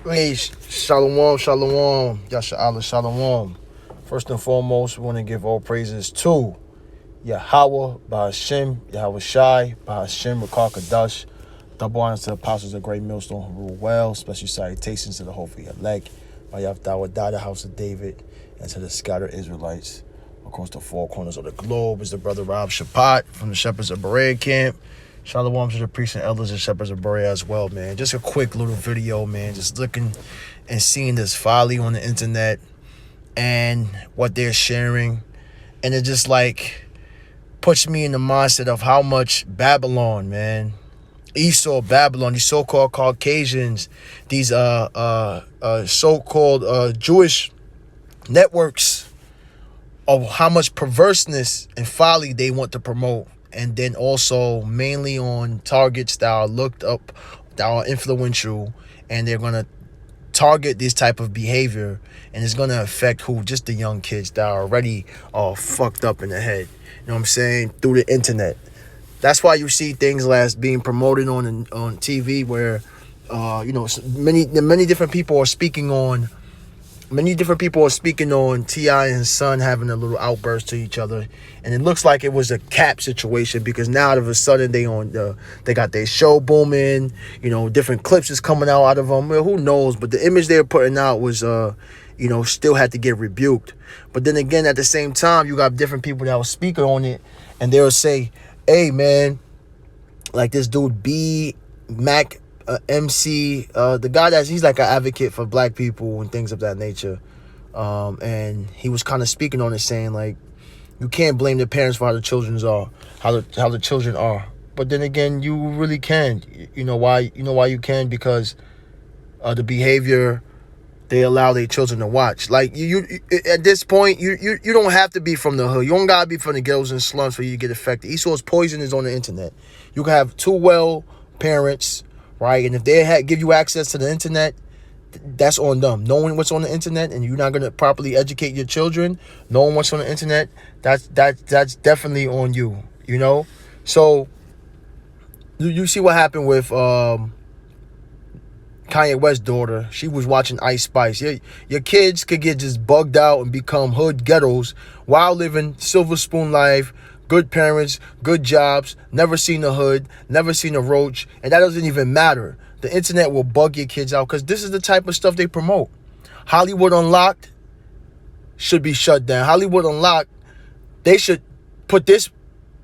Hey, shalom, shalom, Yasha Allah, shalom. First and foremost, we want to give all praises to Yahweh, Bahashem, Yahweh Shai, Bahashem, Rakar Kadash. Double honors to the apostles of Great Millstone who rule well. Special salutations to the hopefully elect, by Yahweh, the house of David, and to the scattered Israelites across the four corners of the globe. Is the brother Rob Shapat from the Shepherds of Berea camp. Shalom to the priests and elders and shepherds of Berea as well, man. Just a quick little video, man. Just looking and seeing this folly on the internet and what they're sharing. And it just like puts me in the mindset of how much Babylon, man. Esau, Babylon, these so-called Caucasians, these so-called Jewish networks of how much perverseness and folly they want to promote. And then also mainly on targets that are looked up, that are influential, and they're going to target this type of behavior, and it's going to affect who? Just the young kids that are already all fucked up in the head. You know what I'm saying? Through the internet. That's why you see things like being promoted on TV where, many different people are speaking on T.I. and his son having a little outburst to each other, and it looks like it was a cap situation because now all of a sudden they got their show booming. Different clips is coming out of them. Well, who knows? But the image they were putting out was, still had to get rebuked. But then again, at the same time, you got different people that will speak on it, and they'll say, "Hey, man, like this dude B Mac." MC, the guy he's like an advocate for black people and things of that nature, and he was kind of speaking on it, saying like, you can't blame the parents for how the children are. But then again, you really can. You know why you can? Because the behavior they allow their children to watch. Like you at this point, you don't have to be from the hood. You don't gotta be from the ghettos and slums for you to get affected. Esau's poison is on the internet. You can have two well parents, right? And if they give you access to the internet, that's on them. Knowing what's on the internet and you're not going to properly educate your children, knowing what's on the internet, that's definitely on you, So you see what happened with Kanye West's daughter. She was watching Ice Spice. Your kids could get just bugged out and become hood ghettos while living silver spoon life. Good parents, good jobs, never seen a hood, never seen a roach, and that doesn't even matter. The internet will bug your kids out because this is the type of stuff they promote. Hollywood Unlocked should be shut down. Hollywood Unlocked, they should put this,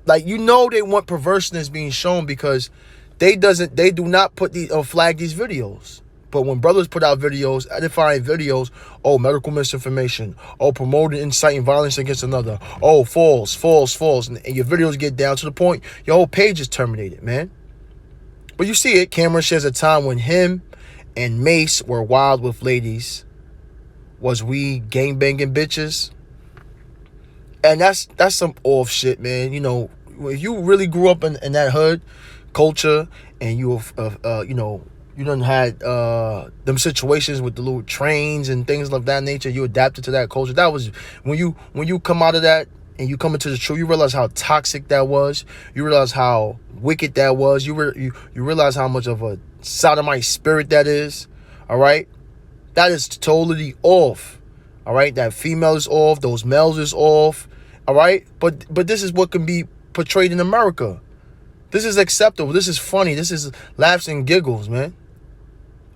they want perverseness being shown because they do not put flag these videos. But when brothers put out videos, edifying videos, medical misinformation, promoting inciting violence against another, false, and your videos get down to the point, your whole page is terminated, man. But you see it, Cameron shares a time when him and Mace were wild with ladies. Was we gangbanging bitches? And that's some off shit, man. If you really grew up in that hood culture and you done had them situations with the little trains and things of that nature. You adapted to that culture. That was when you come out of that and you come into the truth. You realize how toxic that was. You realize how wicked that was. You realize how much of a sodomite spirit that is. All right, that is totally off. All right, that female is off. Those males is off. All right, but this is what can be portrayed in America. This is acceptable. This is funny. This is laughs and giggles, man.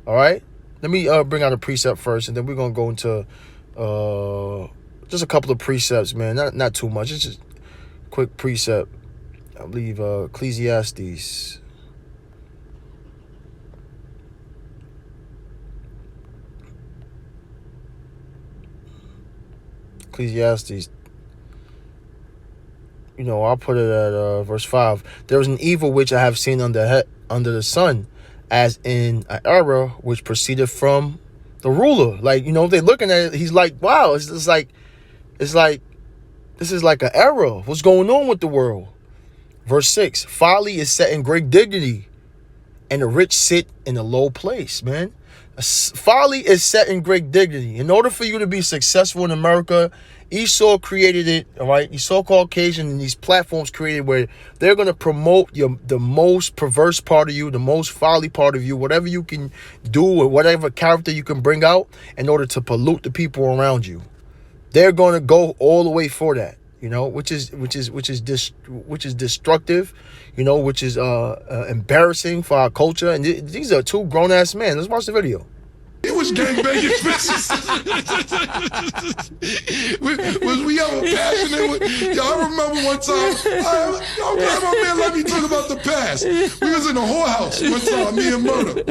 All right, let me bring out a precept first, and then we're gonna go into just a couple of precepts, man. Not too much. It's just a quick precept. I believe Ecclesiastes. I'll put it at verse 5. There is an evil which I have seen under the sun, as in an error which proceeded from the ruler. They're looking at it. He's like, wow, it's like this is like an error. What's going on with the world? Verse 6, folly is set in great dignity, and the rich sit in a low place, man. Folly is set in great dignity. In order for you to be successful in America Esau created it, all right? Esau Caucasian and these platforms created where they're going to promote the most perverse part of you, the most folly part of you, whatever you can do or whatever character you can bring out in order to pollute the people around you. They're going to go all the way for that, which is destructive, which is embarrassing for our culture. And these are two grown ass men. Let's watch the video. It was gangbanging bitches. was we ever passionate? Y'all remember one time? I'm glad my man let me talk about the past. We was in a whorehouse one time, me and Murder.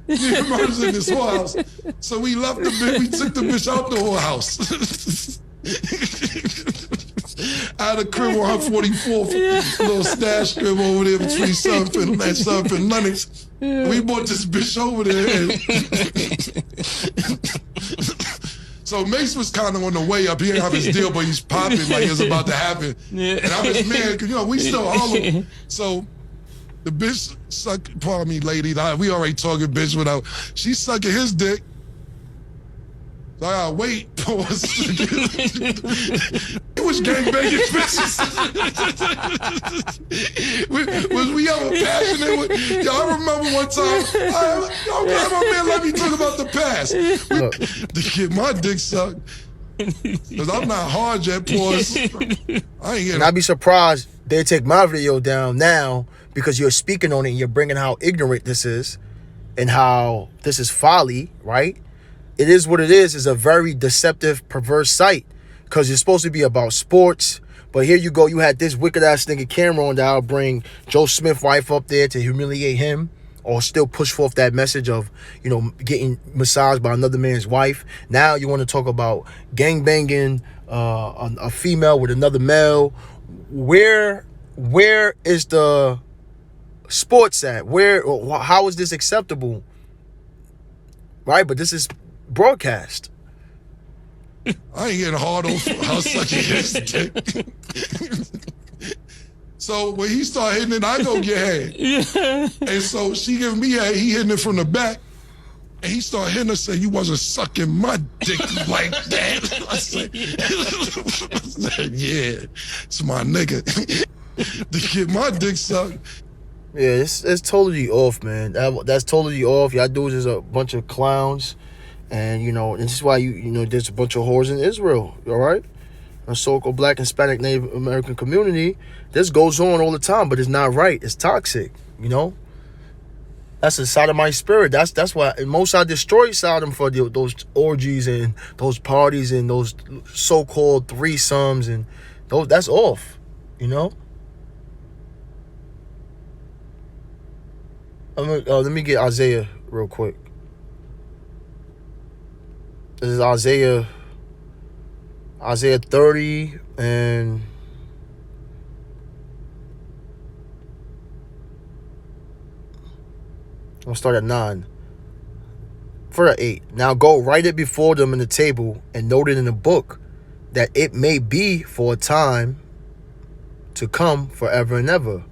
Me and Murder's in this whorehouse. So we left the bitch, we took the bitch out the whorehouse. I had a crib on 144th, a little stash crib over there between Sunfin and Lennox. We brought this bitch over there. So Mace was kind of on the way up. He didn't have his deal, but he's popping like it was about to happen. And I'm his man, because, we still Harlem. So the bitch sucked, pardon me, lady, we already talking bitch without, she sucking his dick. So I gotta wait. Pause. It was gangbanging bitches. was we ever passionate? Y'all remember one time? I'm glad my man let me talk about the past. To get my dick sucked. Because I'm not hard yet, pause. I ain't getting. And I'd be surprised they take my video down now because you're speaking on it and you're bringing how ignorant this is and how this is folly, right? It is what it is. It's a very deceptive, perverse site because it's supposed to be about sports. But here you go. You had this wicked ass nigga Cameron that'll bring Joe Smith's wife up there to humiliate him or still push forth that message of, getting massaged by another man's wife. Now you want to talk about gangbanging a female with another male. Where is the sports at? How is this acceptable? Right? But this is broadcast. I ain't getting hard on how sucking his dick. So when he start hitting it, I go get head. Yeah. And so she giving me head, he hitting it from the back. And he start hitting her, say, you wasn't sucking my dick like that. I said, yeah, it's my nigga. To get my dick sucked. Yeah, it's totally off, man. That's totally off. Y'all dudes is a bunch of clowns. And, this is why, there's a bunch of whores in Israel, all right? A so-called Black, Hispanic, Native American community. This goes on all the time, but it's not right. It's toxic, That's a sodomite spirit. That's why Mosai destroyed Sodom for those orgies and those parties and those so-called threesomes and those. That's off, Let me get Isaiah real quick. This is Isaiah 30 and I'll start at 9. For 8. Now go write it before them in the table and note it in the book that it may be for a time to come forever and ever.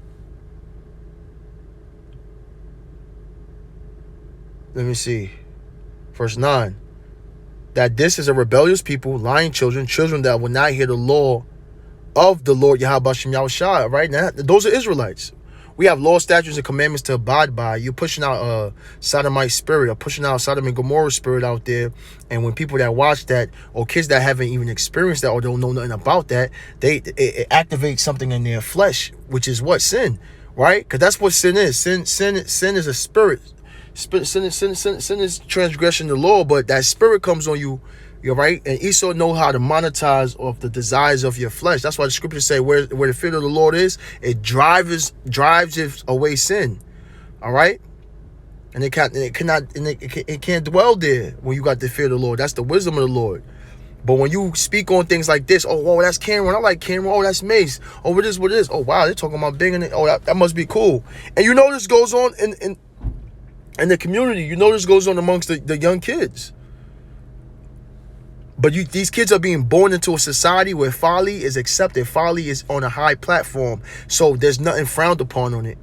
Let me see. Verse 9. That this is a rebellious people, lying children that will not hear the law of the Lord Yahweh Shem Yahushua. Right now, those are Israelites. We have law, statutes, and commandments to abide by. You're pushing out a sodomite spirit, or pushing out Sodom and Gomorrah spirit out there. And when people that watch that, or kids that haven't even experienced that or don't know nothing about that, it activates something in their flesh, which is what? Sin, right? Because that's what sin is. Sin is a spirit. Sin is transgression of the law, but that spirit comes on you, you're right. And Esau know how to monetize off the desires of your flesh. That's why the scriptures say where the fear of the Lord is, it drives away sin. All right, and it can't dwell there when you got the fear of the Lord. That's the wisdom of the Lord. But when you speak on things like this, oh, whoa, that's Cameron. I like Cameron. Oh, that's Mace. Oh, what is this? Oh, wow, they're talking about banging it. Oh, that must be cool. And this goes on in the community. This goes on amongst the young kids. But these kids are being born into a society where folly is accepted. Folly is on a high platform. So there's nothing frowned upon on it.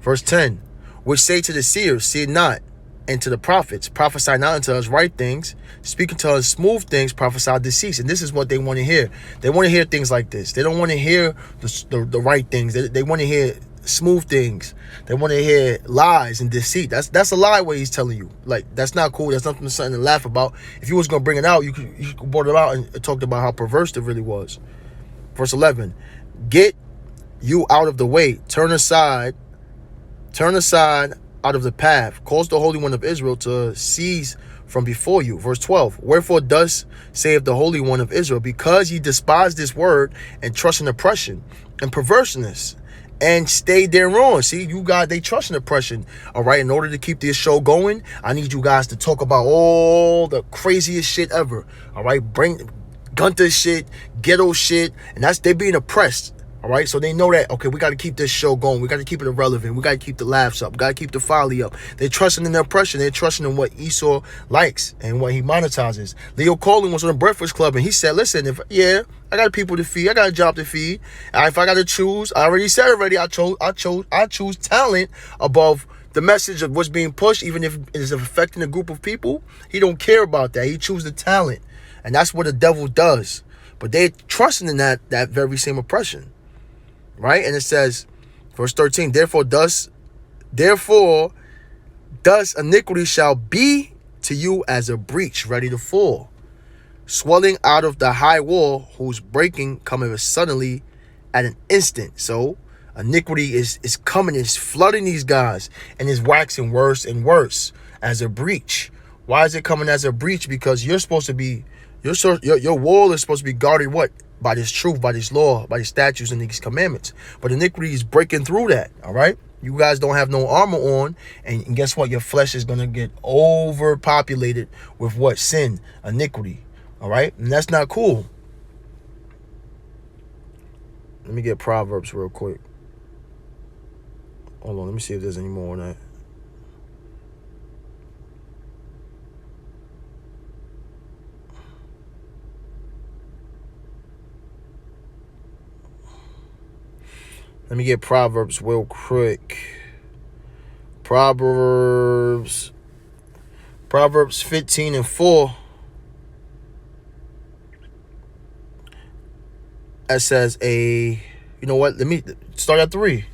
Verse 10. Which say to the seers, see it not. and to the prophets, prophesy not unto us right things, speaking to us smooth things, prophesy deceits. And this is what they want to hear. They want to hear things like this. They don't want to hear the right things. They want to hear smooth things. They want to hear lies and deceit. That's a lie what he's telling you. Like, that's not cool. That's something to laugh about. If you was going to bring it out, you could brought it out and talked about how perverse it really was. Verse 11, get you out of the way. Turn aside out of the path. Cause the Holy One of Israel to cease from before you. Verse 12, wherefore thus saith the Holy One of Israel, because ye despise this word and trust in oppression and perverseness, and stay thereon. See, you guys, they trust in oppression. All right, in order to keep this show going, I need you guys to talk about all the craziest shit ever. All right, bring Gunter shit, ghetto shit, and they being oppressed. All right, so they know that, okay, we got to keep this show going. We got to keep it relevant. We got to keep the laughs up. We got to keep the folly up. They're trusting in their oppression. They're trusting in what Esau likes and what he monetizes. Leo Colin was on the Breakfast Club, and he said, listen, I got people to feed. I got a job to feed. And if I got to choose, I already said already, I choose talent above the message of what's being pushed, even if it is affecting a group of people. He don't care about that. He chooses the talent. And that's what the devil does. But they're trusting in that very same oppression. Right? And it says, verse 13, therefore thus iniquity shall be to you as a breach ready to fall, swelling out of the high wall, whose breaking cometh suddenly at an instant. So iniquity is coming, is flooding these guys, and is waxing worse and worse as a breach. Why is it coming as a breach? Because you're supposed to be, your wall is supposed to be guarded what? By this truth, by this law, by these statutes and these commandments. But iniquity is breaking through that, all right? You guys don't have no armor on, and guess what? Your flesh is going to get overpopulated with what? Sin, iniquity, all right? And that's not cool. Let me get Proverbs real quick. Hold on, let me see if there's any more on that. Let me get Proverbs real quick. Proverbs 15 and 4. It says you know what? Let me start at 3.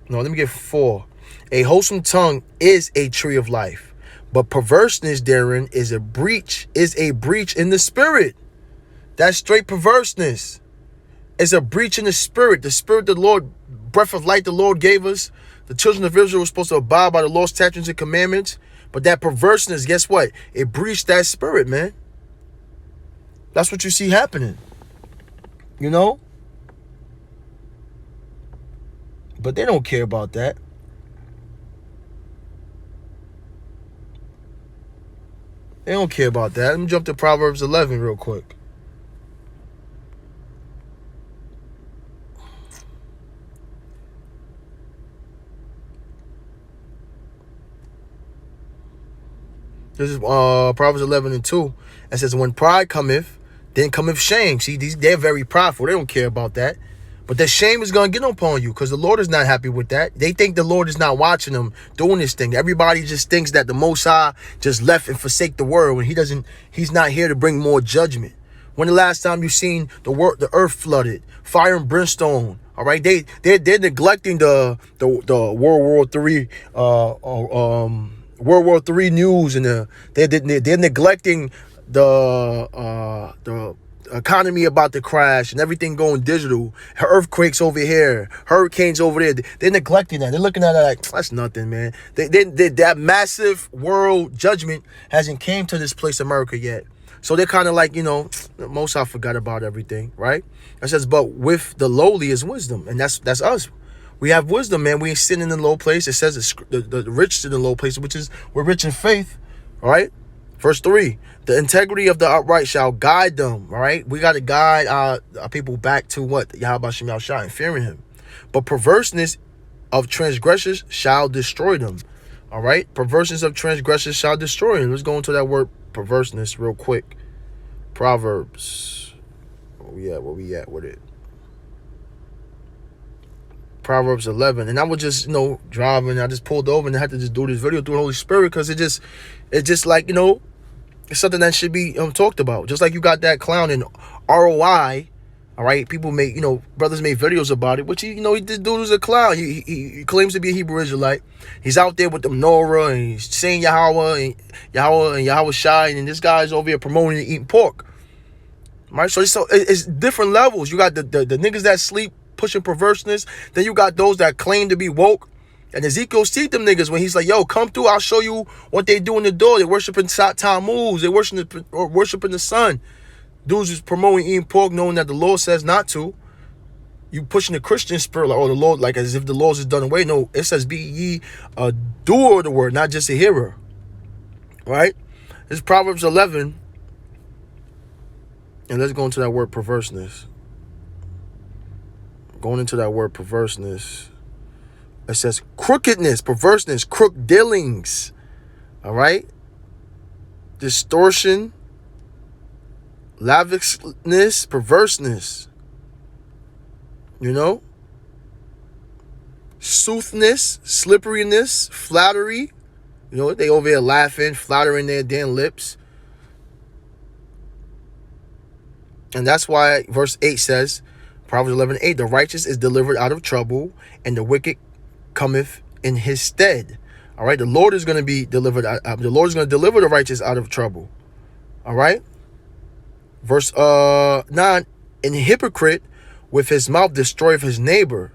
No, let me get 4. A wholesome tongue is a tree of life, but perverseness therein is a breach in the spirit. That's straight perverseness. It's a breach in the spirit. The spirit of the Lord, breath of life the Lord gave us. The children of Israel were supposed to abide by the law, statutes, and commandments. But that perverseness, guess what? It breached that spirit, man. That's what you see happening. You know? But they don't care about that. They don't care about that. Let me jump to Proverbs 11 real quick. This is Proverbs 11 and 2. It says, when pride cometh, then cometh shame. See, they're very prideful. They don't care about that. But the shame is going to get upon you because the Lord is not happy with that. They think the Lord is not watching them doing this thing. Everybody just thinks that the Most High just left and forsake the world when he's not here to bring more judgment. When the last time you seen the earth flooded, fire and brimstone? All right, they're neglecting the World War III news, and they're neglecting the economy about to crash and everything going digital. Earthquakes over here, hurricanes over there. They're neglecting that. They're looking at it like that's nothing, man. That massive world judgment hasn't came to this place, America, yet. So they're kind of like, most I forgot about everything, right? It says, but with the lowly is wisdom, and that's us. We have wisdom, man. We ain't sitting in the low place. It says the rich sit in the low place, which is we're rich in faith. All right. Verse 3, the integrity of the upright shall guide them. All right. We got to guide our people back to what? Yahweh Shem Yahushua and fearing him. But perverseness of transgressors shall destroy them. All right. Perverseness of transgressors shall destroy them. Let's go into that word perverseness real quick. Proverbs. Where we at with it? Proverbs 11. And I was just, driving. I just pulled over and I had to just do this video through the Holy Spirit because it's just like, it's something that should be talked about. Just like you got that clown in ROI. All right, people make, brothers made videos about it, which this dude is a clown. He claims to be a Hebrew Israelite. He's out there with the menorah and he's saying Yahweh and Yahweh Shai, and this guy's over here promoting and eating pork. Right, so it's different levels. You got the niggas that sleep pushing perverseness. Then you got those that claim to be woke. And Ezekiel see them niggas when he's like, yo, come through, I'll show you what they do in the door. They're worshiping Tammuz. They're worshiping the sun. Dudes is promoting eating pork knowing that the Lord says not to. You pushing the Christian spirit, like, the Lord, like as if the laws is done away. No, it says be ye a doer of the word, not just a hearer. Right? This is Proverbs 11. And let's go into that word perverseness. Going into that word perverseness. It says crookedness, perverseness, crook dealings. All right? Distortion, lavishness, perverseness. Soothness, slipperiness, flattery. They over here laughing, flattering their damn lips. And that's why verse 8 says, Proverbs 11:8, the righteous is delivered out of trouble, and the wicked cometh in his stead. All right, the Lord is going to be delivered. The Lord is going to deliver the righteous out of trouble. All right. Verse 9, and the hypocrite with his mouth destroyeth his neighbor,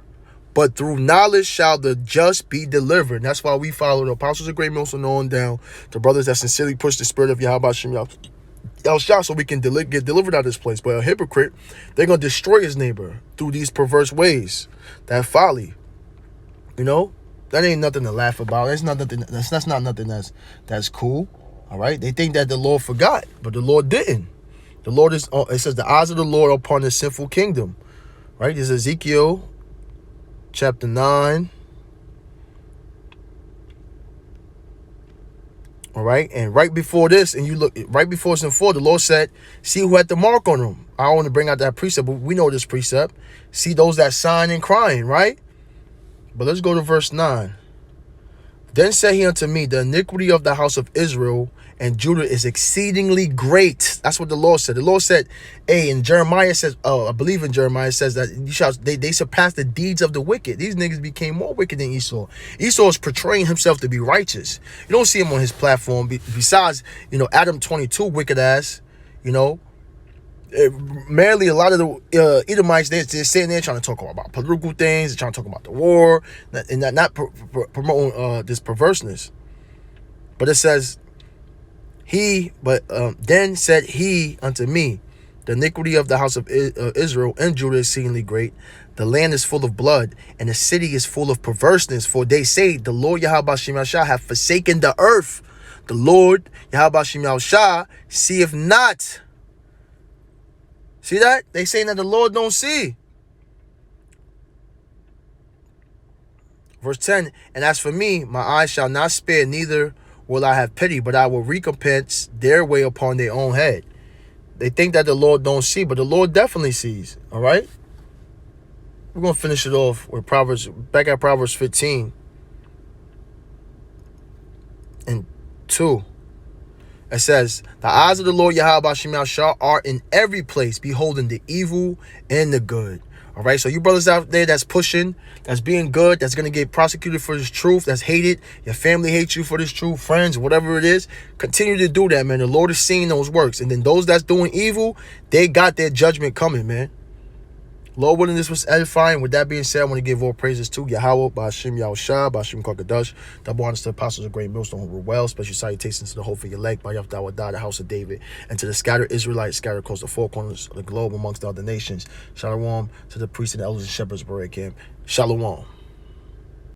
but through knowledge shall the just be delivered. And that's why we follow the apostles of great mercy on down, the brothers that sincerely push the spirit of Yahweh Shem Yahshua so we can get delivered out of this place. But a hypocrite, they're going to destroy his neighbor through these perverse ways. That folly. That ain't nothing to laugh about. That's not nothing that's cool. All right. They think that the Lord forgot, but the Lord didn't. The Lord is, it says, the eyes of the Lord are upon the sinful kingdom. Right? This is Ezekiel chapter 9. All right. And right before this, and you look right before us in 4, the Lord said, see who had the mark on them. I don't want to bring out that precept, but we know this precept. See those that sighing and crying, right? But let's go to verse 9. Then said he unto me, the iniquity of the house of Israel and Judah is exceedingly great. That's what the Lord said. The Lord said, and Jeremiah says, I believe in Jeremiah says that they surpassed the deeds of the wicked. These niggas became more wicked than Esau. Esau is portraying himself to be righteous. You don't see him on his platform. Besides, Adam 22, wicked ass, Merely a lot of the Edomites, they're sitting there trying to talk about political things, they're trying to talk about the war, and not promoting this perverseness. But it says, then said he unto me, the iniquity of the house of Israel and Judah is exceedingly great. The land is full of blood, and the city is full of perverseness. For they say, the Lord Yahweh Shem Yahshua hath forsaken the earth. The Lord Yahweh Shem Yahshua seeth not. See that? They saying that the Lord don't see. Verse 10, and as for me, my eyes shall not spare, neither will I have pity, but I will recompense their way upon their own head. They think that the Lord don't see, but the Lord definitely sees. All right? We're going to finish it off with back at Proverbs 15 and 2. It says, the eyes of the Lord Yahweh Shem Yahshua are in every place, beholding the evil and the good. All right, so you brothers out there that's pushing, that's being good, that's going to get prosecuted for this truth, that's hated, your family hates you for this truth, friends, whatever it is, continue to do that, man. The Lord is seeing those works. And then those that's doing evil, they got their judgment coming, man. Lord willing, this was edifying. With that being said, I want to give all praises to Yahweh, Ba'ashem Yahushua, Ba'ashem Kakadash, double honors to the apostles of great millstone who were well, special salutations to the hope for your leg, by Yahweh, the house of David, and to the scattered Israelites scattered across the four corners of the globe amongst the other nations. Shalom to the priests and elders and shepherds of Berea Camp. Shalom.